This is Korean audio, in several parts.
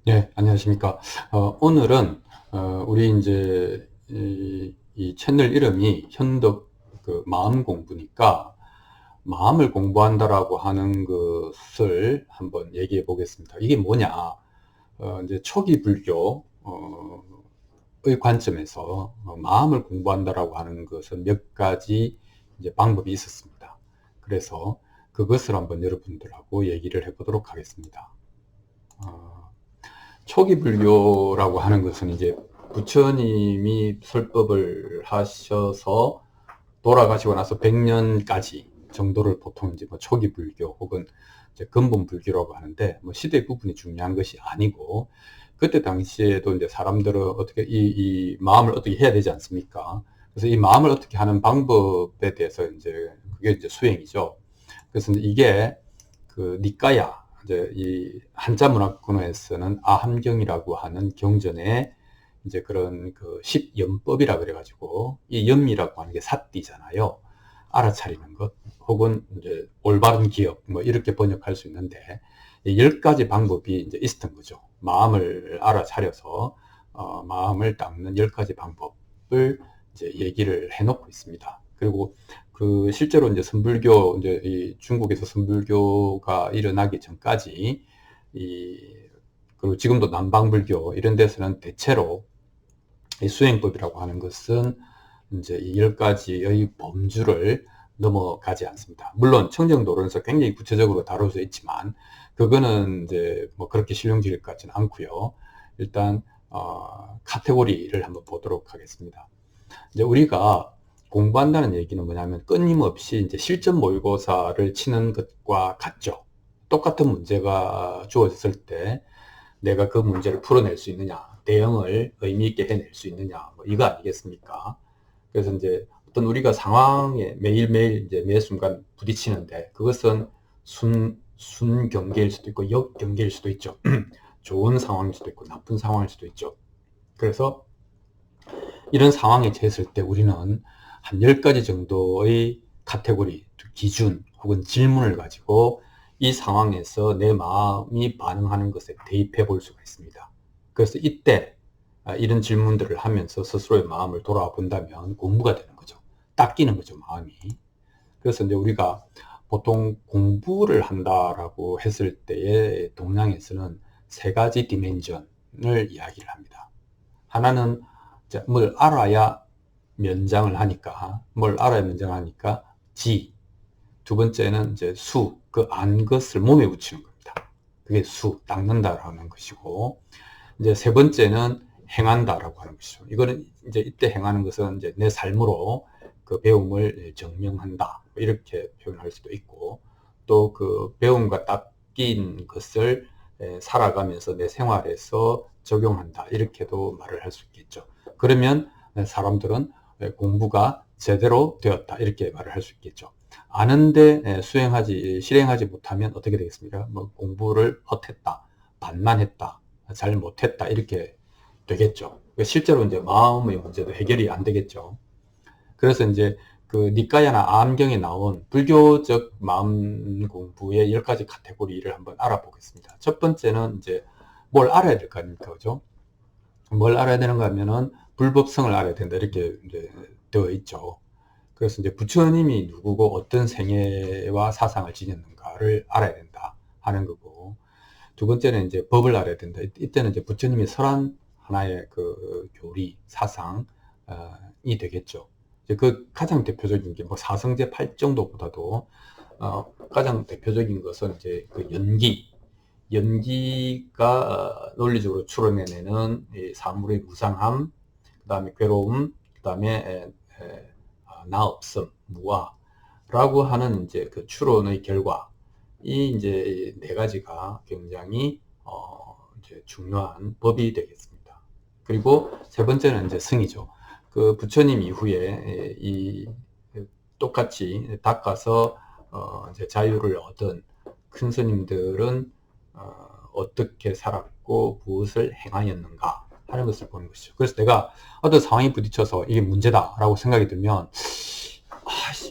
네, 안녕하십니까. 오늘은, 우리 이제, 이 채널 이름이 현덕 마음 공부니까, 마음을 공부한다라고 하는 것을 한번 얘기해 보겠습니다. 이게 뭐냐. 이제 초기 불교, 의 관점에서 마음을 공부한다라고 하는 것은 몇 가지 이제 방법이 있었습니다. 그래서 그것을 한번 여러분들하고 얘기를 해보도록 하겠습니다. 어, 초기 불교라고 하는 것은 이제 부처님이 설법을 하셔서 돌아가시고 나서 100년까지 정도를 보통 이제 뭐 초기 불교 혹은 이제 근본 불교라고 하는데, 뭐 시대 구분이 중요한 것이 아니고, 그때 당시에도 이제 사람들은 어떻게 이 마음을 어떻게 해야 되지 않습니까? 그래서 이 마음을 어떻게 하는 방법에 대해서 이제 그게 이제 수행이죠. 그래서 이게 그 니까야, 이제 이 한자 문화권에서는 아함경이라고 하는 경전에 이제 그런 그 십연법이라 그래가지고, 이 연미라고 하는 게 사띠잖아요. 알아차리는 것 혹은 이제 올바른 기억 뭐 이렇게 번역할 수 있는데, 10가지 방법이 이제 있었던 거죠. 마음을 알아차려서 마음을 닦는 10가지 방법을 이제 얘기를 해놓고 있습니다. 그리고 그 실제로 이제 선불교, 이제 이 중국에서 선불교가 일어나기 전까지, 이 그리고 지금도 남방불교 이런 데서는 대체로 이 수행법이라고 하는 것은 이제 이 10가지의 범주를 넘어가지 않습니다. 물론 청정도론에서 굉장히 구체적으로 다룰 수 있지만, 그거는 이제 뭐 그렇게 실용적일 것 같지는 않고요. 일단 카테고리를 한번 보도록 하겠습니다. 이제 우리가 공부한다는 얘기는 뭐냐면, 끊임없이 이제 실전 모의고사를 치는 것과 같죠. 똑같은 문제가 주어졌을 때 내가 그 문제를 풀어낼 수 있느냐, 대응을 의미 있게 해낼 수 있느냐, 뭐 이거 아니겠습니까? 그래서 이제 어떤 우리가 상황에 매일매일 이제 매 순간 부딪히는데, 그것은 순 경계일 수도 있고 역 경계일 수도 있죠. 좋은 상황일 수도 있고 나쁜 상황일 수도 있죠. 그래서 이런 상황에 처했을 때 우리는 한 10가지 정도의 카테고리, 기준 혹은 질문을 가지고 이 상황에서 내 마음이 반응하는 것에 대입해 볼 수가 있습니다. 그래서 이때 이런 질문들을 하면서 스스로의 마음을 돌아본다면 공부가 되는 거죠. 닦이는 거죠, 마음이. 그래서 이제 우리가 보통 공부를 한다라고 했을 때의 동양에서는 3가지 디멘전을 이야기를 합니다. 하나는 뭘 알아야 면장을 하니까, 뭘 알아야 면장을 하니까 지. 두 번째는 이제 수, 그 안 것을 몸에 붙이는 겁니다. 그게 수, 닦는다라는 것이고, 이제 세 번째는 행한다라고 하는 것이죠. 이거는 이제 이때 행하는 것은 이제 내 삶으로 그 배움을 증명한다, 이렇게 표현할 수도 있고, 또 그 배움과 닦인 것을 살아가면서 내 생활에서 적용한다, 이렇게도 말을 할 수 있겠죠. 그러면 사람들은 공부가 제대로 되었다, 이렇게 말을 할 수 있겠죠. 아는데 실행하지 못하면 어떻게 되겠습니까? 뭐 공부를 헛했다, 반만 했다, 잘 못했다, 이렇게 되겠죠. 실제로 이제 마음의 문제도 해결이 안 되겠죠. 그래서 이제 그 니까야나 암경에 나온 불교적 마음 공부의 10가지 카테고리를 한번 알아보겠습니다. 첫 번째는 이제 뭘 알아야 될 거 아닙니까? 그죠? 뭘 알아야 되는가 하면은 불법성을 알아야 된다, 이렇게 이제 되어 있죠. 그래서 이제 부처님이 누구고 어떤 생애와 사상을 지녔는가를 알아야 된다 하는 거고, 두 번째는 이제 법을 알아야 된다. 이때는 이제 부처님이 설한 하나의 그 교리, 사상이 되겠죠. 이제 그 가장 대표적인 게 뭐 사성제 8정도보다도 가장 대표적인 것은 이제 그 연기가 논리적으로 추론해내는 이 사물의 무상함, 그 다음에 괴로움, 그 다음에 나 없음, 무아라고 하는 이제 그 추론의 결과, 이 이제 4가지가 굉장히 이제 중요한 법이 되겠습니다. 그리고 세 번째는 이제 승이죠. 그 부처님 이후에 이 똑같이 닦아서 이제 자유를 얻은 큰 스님들은 어떻게 살았고 무엇을 행하였는가 하는 것을 보는 것이죠. 그래서 내가 어떤 상황에 부딪혀서 이게 문제다라고 생각이 들면,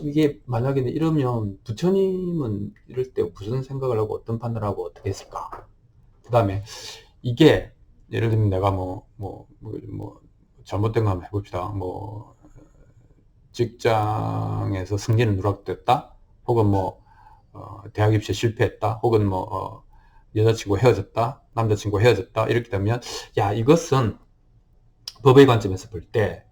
이게 만약에 이러면 부처님은 이럴 때 무슨 생각을 하고 어떤 판단을 하고 어떻게 했을까? 그 다음에 이게 예를 들면 내가 잘못된 거 한번 해봅시다. 직장에서 승진을 누락됐다, 혹은 대학 입시에 실패했다, 혹은 여자친구 헤어졌다, 남자친구 헤어졌다, 이렇게 되면, 야, 이것은 법의 관점에서 볼 때,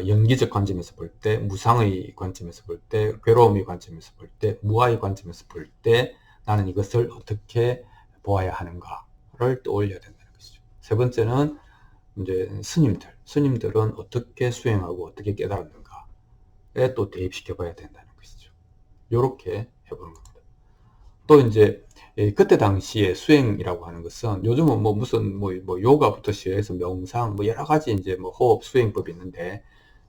연기적 관점에서 볼 때, 무상의 관점에서 볼 때, 괴로움의 관점에서 볼 때, 무아의 관점에서 볼 때, 나는 이것을 어떻게 보아야 하는가를 떠올려야 된다는 것이죠. 세 번째는 이제 스님들은 어떻게 수행하고 어떻게 깨달았는가에 또 대입시켜 봐야 된다는 것이죠. 이렇게 해보는 겁니다. 또 이제 그때 당시에 수행이라고 하는 것은, 요즘은 무슨 요가부터 시작해서 명상 여러 가지 이제 호흡 수행법이 있는데,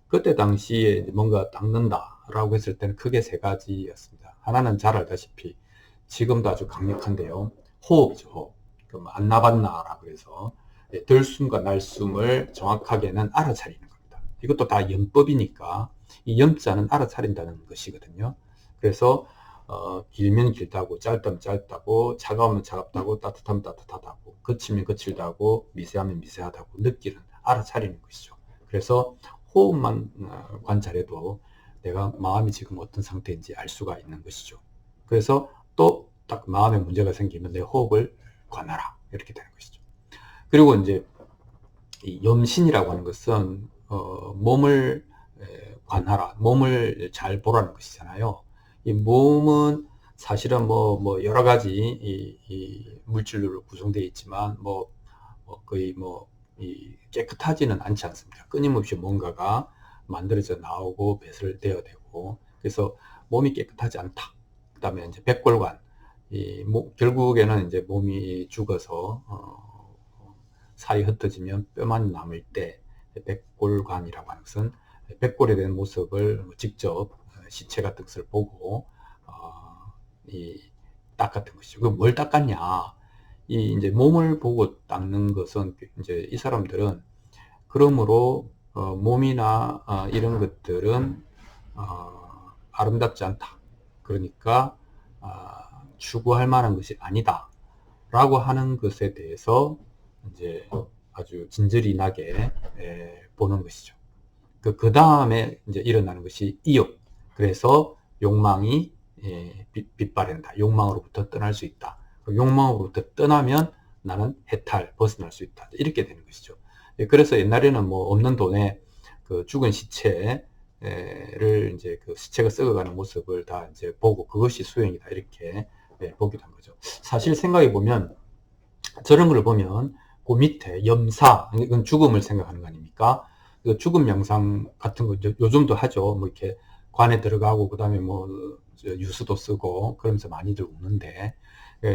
그때 당시에 뭔가 닦는다라고 했을 때는 크게 세 가지였습니다. 하나는 잘 알다시피 지금도 아주 강력한데요, 호흡이죠. 호흡. 그럼 안나반나라고 해서 들숨과 날숨을 정확하게는 알아차리는 겁니다. 이것도 다 염법이니까 이 염자는 알아차린다는 것이거든요. 그래서 길면 길다고, 짧다면 짧다고, 차가우면 차갑다고, 따뜻하면 따뜻하다고, 거치면 거칠다고, 미세하면 미세하다고 느끼는, 알아차리는 것이죠. 그래서 호흡만 관찰해도 내가 마음이 지금 어떤 상태인지 알 수가 있는 것이죠. 그래서 또 딱 마음에 문제가 생기면 내 호흡을 관하라, 이렇게 되는 것이죠. 그리고 이제 이 염신이라고 하는 것은 몸을 관하라, 몸을 잘 보라는 것이잖아요. 이 몸은 사실은 여러 가지 이 물질로 구성되어 있지만 거의 깨끗하지는 않지 않습니까? 끊임없이 뭔가가 만들어져 나오고 배설되어야 되고, 그래서 몸이 깨끗하지 않다. 그 다음에 이제 백골관, 결국에는 이제 몸이 죽어서 살이 흩어지면 뼈만 남을 때 백골관이라고 하는 것은 백골이 된 모습을 직접 시체 같은 것을 보고 닦았던 것이죠. 그럼 뭘 닦았냐? 이제 몸을 보고 닦는 것은, 이제 이 사람들은 그러므로 몸이나 이런 것들은 아름답지 않다, 그러니까 추구할 만한 것이 아니다 라고 하는 것에 대해서 이제 아주 진절이 나게 보는 것이죠. 그 다음에 이제 일어나는 것이 이욕. 그래서 욕망이 빗발한다. 욕망으로부터 떠날 수 있다. 욕망으로부터 떠나면 나는 해탈, 벗어날 수 있다. 이렇게 되는 것이죠. 그래서 옛날에는 없는 돈에 그 죽은 시체를 이제 그 시체가 썩어가는 모습을 다 이제 보고 그것이 수행이다, 이렇게 보기도 한 거죠. 사실 생각해 보면, 저런 걸 보면 그 밑에 염사, 이건 죽음을 생각하는 거 아닙니까? 그 죽음 명상 같은 거 요즘도 하죠. 이렇게 관에 들어가고, 그 다음에 유수도 쓰고 그러면서 많이들 웃는데,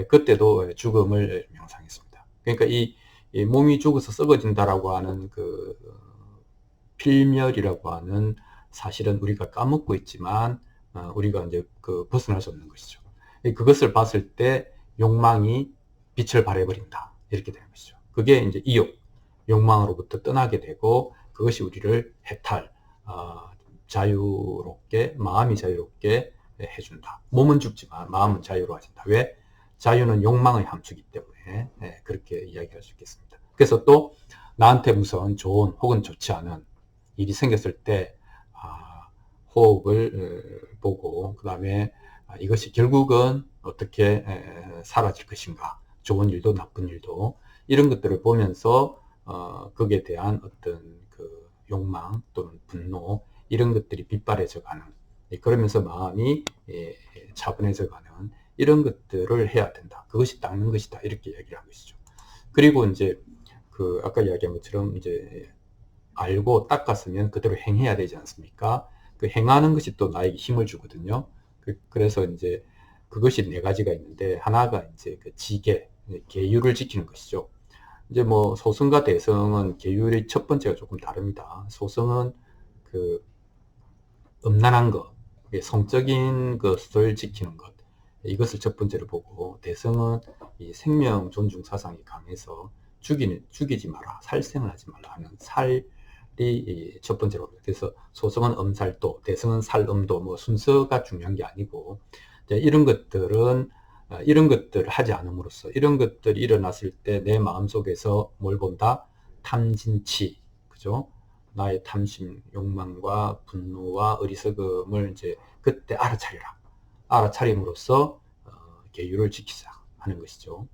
그때도 죽음을 명상했습니다. 그러니까 이 몸이 죽어서 썩어진다라고 하는 그 필멸이라고 하는 사실은 우리가 까먹고 있지만 우리가 이제 벗어날 수 없는 것이죠. 그것을 봤을 때 욕망이 빛을 발해버린다, 이렇게 되는 것이죠. 그게 이제 이욕, 욕망으로부터 떠나게 되고, 그것이 우리를 해탈, 자유롭게, 마음이 자유롭게 해준다. 몸은 죽지만 마음은 자유로워진다. 왜? 자유는 욕망의 함수이기 때문에 그렇게 이야기할 수 있겠습니다. 그래서 또 나한테 무슨 좋은 혹은 좋지 않은 일이 생겼을 때 호흡을 보고, 그 다음에 이것이 결국은 어떻게 사라질 것인가, 좋은 일도 나쁜 일도, 이런 것들을 보면서 거기에 대한 어떤 그 욕망 또는 분노, 이런 것들이 빗발해져 가는, 그러면서 마음이 차분해져 가는 이런 것들을 해야 된다. 그것이 닦는 것이다, 이렇게 이야기를 한 것이죠. 그리고 이제 아까 이야기한 것처럼 이제 알고 닦았으면 그대로 행해야 되지 않습니까? 그 행하는 것이 또 나에게 힘을 주거든요. 그래서 이제 그것이 네 가지가 있는데, 하나가 이제 그 지계, 계율을 지키는 것이죠. 이제 소승과 대승은 계율이 첫 번째가 조금 다릅니다. 소승은 그 음란한 것, 성적인 것을 지키는 것, 이것을 첫 번째로 보고, 대승은 이 생명 존중 사상이 강해서 죽이지 마라, 살생을 하지 말라 하는 살이 첫 번째로. 그래서 소승은 엄살도, 대승은 살음도, 순서가 중요한 게 아니고, 이런 것들은 이런 것들을 하지 않음으로써 이런 것들이 일어났을 때 내 마음속에서 뭘 본다? 탐진치, 그죠? 나의 탐심, 욕망과 분노와 어리석음을 이제 그때 알아차리라. 알아차림으로써 계율을 지키자 하는 것이죠.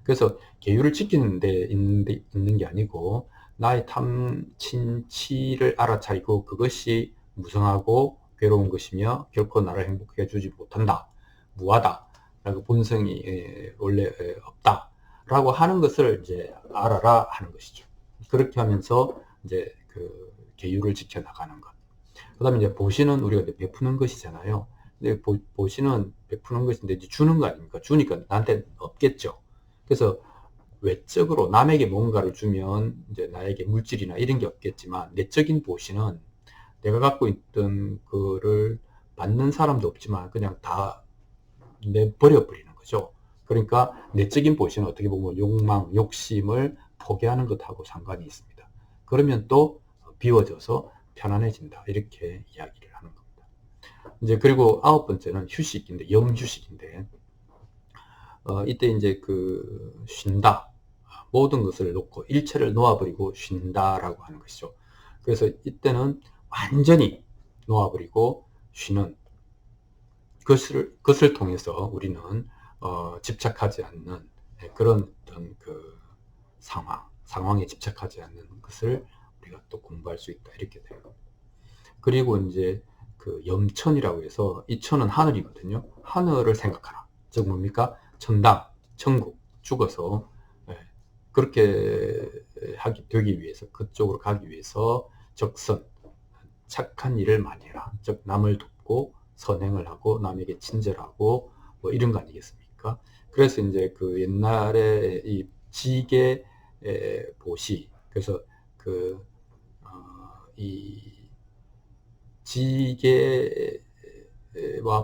그래서 계율을 지키는 데 있는 게 아니고 나의 탐진치를 알아차리고 그것이 무성하고 괴로운 것이며 결코 나를 행복하게 해주지 못한다. 무하다. 라고 본성이 원래 없다. 라고 하는 것을 이제 알아라 하는 것이죠. 그렇게 하면서 이제 그 계율을 지켜나가는 것. 그 다음에 이제 보시는 우리가 이제 베푸는 것이잖아요. 근데 보시는 베푸는 것인데 이제 주는 거 아닙니까? 주니까 나한테 없겠죠. 그래서 외적으로 남에게 뭔가를 주면 이제 나에게 물질이나 이런 게 없겠지만 내적인 보시는 내가 갖고 있던 거를 받는 사람도 없지만 그냥 다 내버려버리는 거죠. 그러니까 내적인 보시는 어떻게 보면 욕망, 욕심을 포기하는 것하고 상관이 있습니다. 그러면 또 비워져서 편안해진다. 이렇게 이야기를 하는 겁니다. 이제 그리고 9번째는 휴식인데, 염휴식인데, 이때 이제 그 쉰다. 모든 것을 놓고 일체를 놓아버리고 쉰다라고 하는 것이죠. 그래서 이때는 완전히 놓아버리고 쉬는 것을 통해서 우리는 집착하지 않는 그런 어떤 그 상황에 집착하지 않는 것을 우리가 또 공부할 수 있다. 이렇게 돼요. 그리고 이제 그 염천이라고 해서 이 천은 하늘이거든요. 하늘을 생각하라. 즉 뭡니까? 천당, 천국, 죽어서 그렇게 되기 위해서 그쪽으로 가기 위해서 적선, 착한 일을 많이 해라. 즉 남을 돕고 선행을 하고 남에게 친절하고 뭐 이런 거 아니겠습니까? 그래서 이제 그 옛날에 이 지게 보시, 그래서 그 이 지게와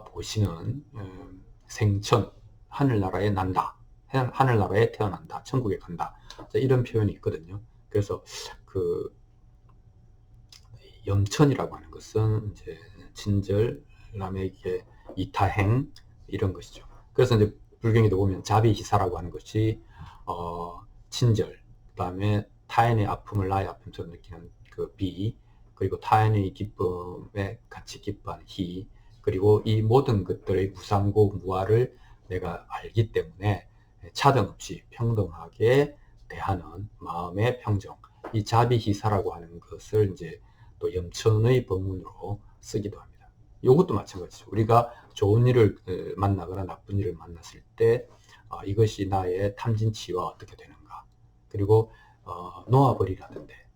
보시는 생천, 하늘나라에 난다, 하늘나라에 태어난다, 천국에 간다, 이런 표현이 있거든요. 그래서 그 염천이라고 하는 것은 이제 친절, 남에게 이타행 이런 것이죠. 그래서 이제 불경에도 보면 자비희사라고 하는 것이 친절, 그다음에 타인의 아픔을 나의 아픔처럼 느끼는 그 비, 그리고 타인의 기쁨에 같이 기뻐하는 희, 그리고 이 모든 것들의 무상고 무아를 내가 알기 때문에 차등 없이 평등하게 대하는 마음의 평정, 이 자비희사라고 하는 것을 이제 또 염천의 법문으로 쓰기도 합니다. 이것도 마찬가지죠. 우리가 좋은 일을 만나거나 나쁜 일을 만났을 때 이것이 나의 탐진치와 어떻게 되는가, 그리고 놓아버리라던데,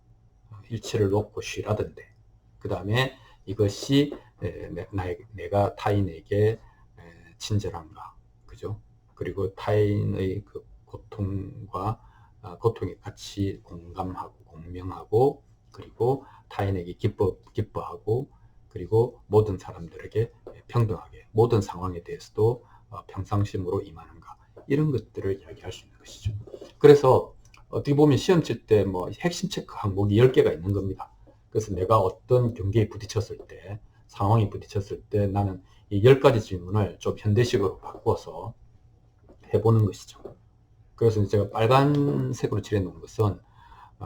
일체를 놓고 쉬라던데, 그 다음에 이것이 내가 타인에게 친절한가, 그죠? 그리고 타인의 그 고통과 고통에 같이 공감하고 공명하고, 그리고 타인에게 기뻐하고, 그리고 모든 사람들에게 평등하게 모든 상황에 대해서도 평상심으로 임하는가, 이런 것들을 이야기할 수 있는 것이죠. 그래서 어떻게 보면 시험 칠 때 뭐 핵심 체크 항목이 10개가 있는 겁니다. 그래서 내가 어떤 경기에 부딪혔을 때, 상황에 부딪혔을 때 나는 이 10가지 질문을 좀 현대식으로 바꿔서 해보는 것이죠. 그래서 제가 빨간색으로 칠해놓은 것은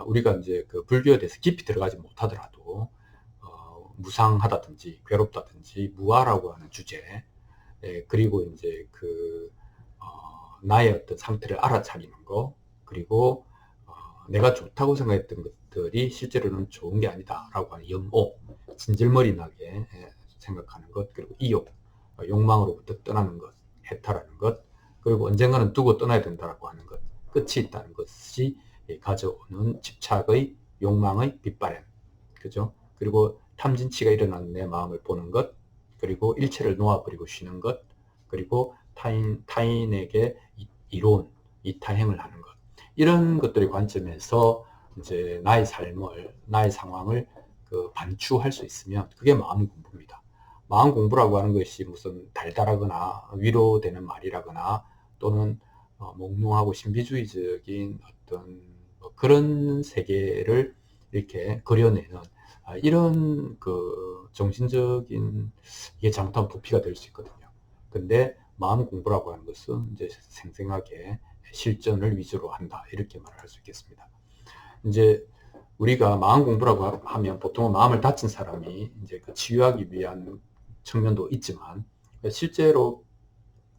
우리가 이제 그 불교에 대해서 깊이 들어가지 못하더라도 무상하다든지 괴롭다든지 무아라고 하는 주제, 그리고 이제 그 나의 어떤 상태를 알아차리는 거, 그리고 내가 좋다고 생각했던 것들이 실제로는 좋은 게 아니다라고 하는 염오, 진절머리 나게 생각하는 것, 그리고 이욕, 욕망으로부터 떠나는 것, 해탈하는 것, 그리고 언젠가는 두고 떠나야 된다라고 하는 것, 끝이 있다는 것이 가져오는 집착의, 욕망의 빗바람, 그죠? 그리고 탐진치가 일어나는 내 마음을 보는 것, 그리고 일체를 놓아버리고 쉬는 것, 그리고 타인에게 이로운 이타행을 하는 것, 이런 것들의 관점에서 이제 나의 삶을, 나의 상황을 그 반추할 수 있으면 그게 마음 공부입니다. 마음 공부라고 하는 것이 무슨 달달하거나 위로되는 말이라거나 또는 몽롱하고 신비주의적인 어떤 뭐 그런 세계를 이렇게 그려내는 이런 그 정신적인, 이게 잘못하면 부피가 될 수 있거든요. 근데 마음 공부라고 하는 것은 이제 생생하게 실전을 위주로 한다, 이렇게 말을 할 수 있겠습니다. 이제 우리가 마음 공부라고 하면 보통은 마음을 다친 사람이 이제 그 치유하기 위한 측면도 있지만, 실제로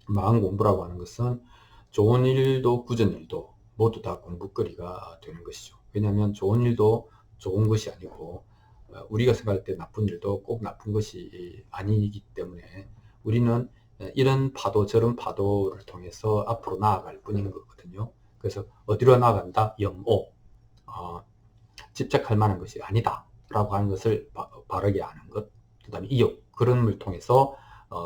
마음 공부라고 하는 것은 좋은 일도 굳은 일도 모두 다 공부거리가 되는 것이죠. 왜냐하면 좋은 일도 좋은 것이 아니고, 우리가 생각할 때 나쁜 일도 꼭 나쁜 것이 아니기 때문에 우리는 이런 파도 저런 파도를 통해서 앞으로 나아갈 뿐인 거거든요. 그래서 어디로 나아간다? 영오, 집착할 만한 것이 아니다 라고 하는 것을 바르게 아는 것, 그 다음에 이욕, 그런 통해서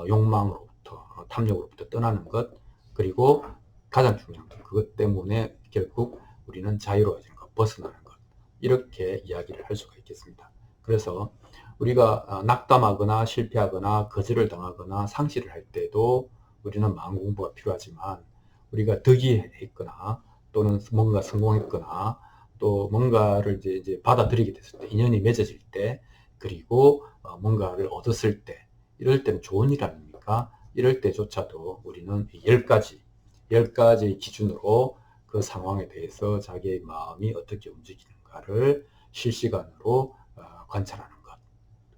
욕망으로부터, 탐욕으로부터 떠나는 것, 그리고 가장 중요한 것, 그것 때문에 결국 우리는 자유로워지는 것, 벗어나는 것, 이렇게 이야기를 할 수가 있겠습니다. 그래서 우리가 낙담하거나 실패하거나 거절을 당하거나 상실을 할 때도 우리는 마음 공부가 필요하지만, 우리가 득이했거나 또는 뭔가 성공했거나 또 뭔가를 이제 받아들이게 됐을 때, 인연이 맺어질 때, 그리고 뭔가를 얻었을 때, 이럴 때는 좋은 일 아닙니까? 이럴 때조차도 우리는 10가지 기준으로 그 상황에 대해서 자기의 마음이 어떻게 움직이는가를 실시간으로 관찰하는 것.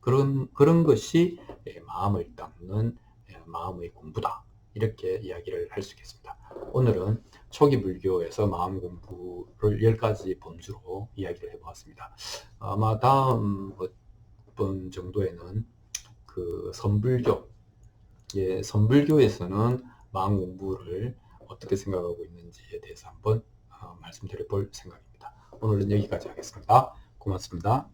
그런 것이 마음을 닦는 마음의 공부다, 이렇게 이야기를 할 수 있겠습니다. 오늘은 초기 불교에서 마음 공부를 10가지 범주로 이야기를 해보았습니다. 아마 다음 번 정도에는 그 선불교, 선불교에서는 마음 공부를 어떻게 생각하고 있는지에 대해서 한번 말씀드려 볼 생각입니다. 오늘은 여기까지 하겠습니다. 고맙습니다.